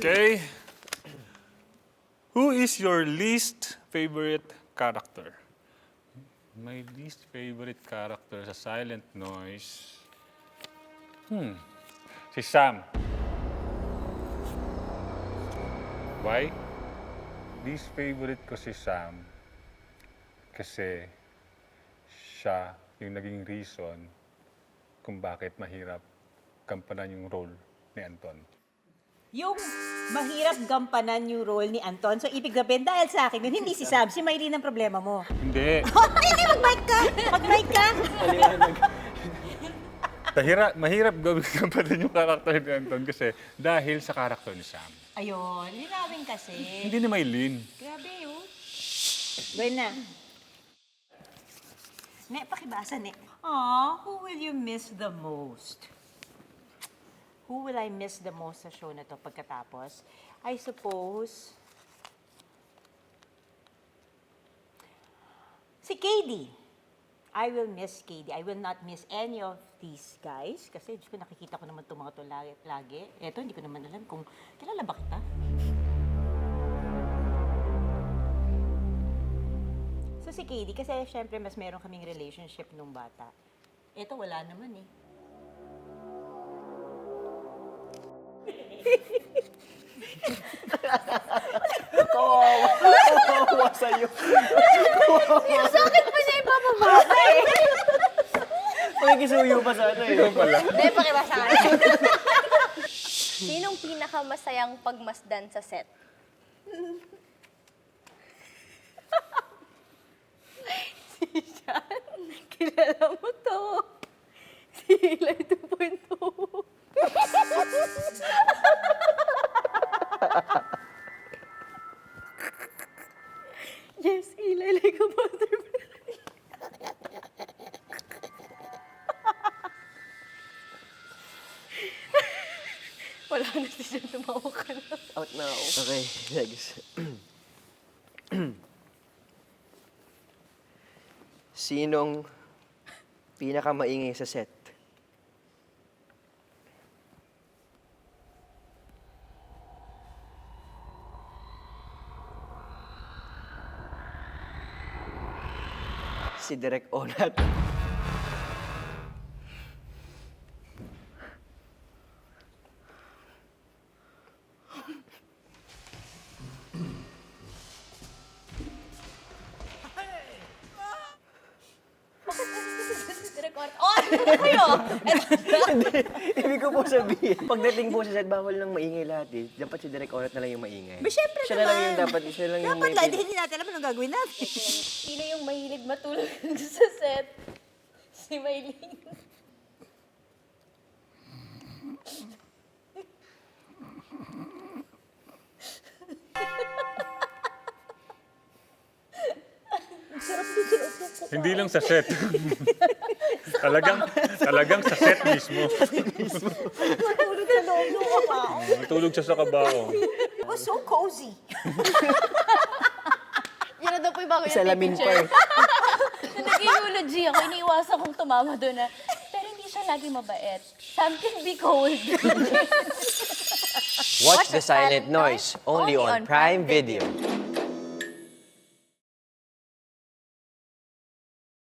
Okay. Who is your least favorite character? My least favorite character sa Silent Noise. Si Sam. Why? Least favorite ko si Sam kasi siya yung naging reason kung bakit mahirap gampanan yung role ni Anton. Yung mahirap gampanan yung role ni Anton. So, ibig sabihin, dahil sa akin, yun, hindi si Sam. Si Maylene ang problema mo. Hindi. Hindi, mag-mic ka! Mag-mic ka! Mahirap gampanan yung karakter ni Anton kasi dahil sa karakter ni Sam. Ayun, linawin kasi. Hindi ni Maylene. Grabe yun. Gawin na. Ne, pakibasa, Ne. Aw, who will you miss the most? Who will I miss the most sa show na to pagkatapos? I suppose, si KD. I will miss KD. I will not miss any of these guys. Kasi Diyos ko, nakikita ko naman itong mga to lagi. Eto, hindi ko naman alam kung kilala ba kita? So si KD, kasi syempre mas meron kaming relationship nung bata. Eto, wala naman eh. Kawawa sa'yo. Sakit pa siya ipapabasa eh. Pakikisuyo pa sa ano eh. Ito pala. Hindi, pakibasa ka. Sinong pinakamasayang pagmasdan sa set? Si Sean. Kilala mo to. Si Eli 2.0. Yes, Eli, like a butterfly. Wala na si Sean, tumawa ka na. Out na ako. Okay, next. Sinong pinakamaingay sa set? Si Direk Onat. Oh, ano kayo? Ibig ko po sabihin, pagdating po sa set, bawal nang maingay lahat eh. Dapat si Direk Onat na lang yung maingay. Ba, syempre Siya na lang naman. yung dapat, siya lang yung Dapat may... lang, hindi natin alam anong gagawin natin. Sino yung mahilig matulog sa set? Si Maylene. Hindi lang sa set. talagang sa set mismo. Matulog sa loob ng kabao. Natulog siya sa kabao. It was so cozy. Yun na daw po yung bago yung Salamin pa eh. Nung nag-eulogy ako, iniiwasan kong tumama doon na, pero hindi siya lagi mabait. Some can be cold. Watch The Silent Noise, only on Prime Video.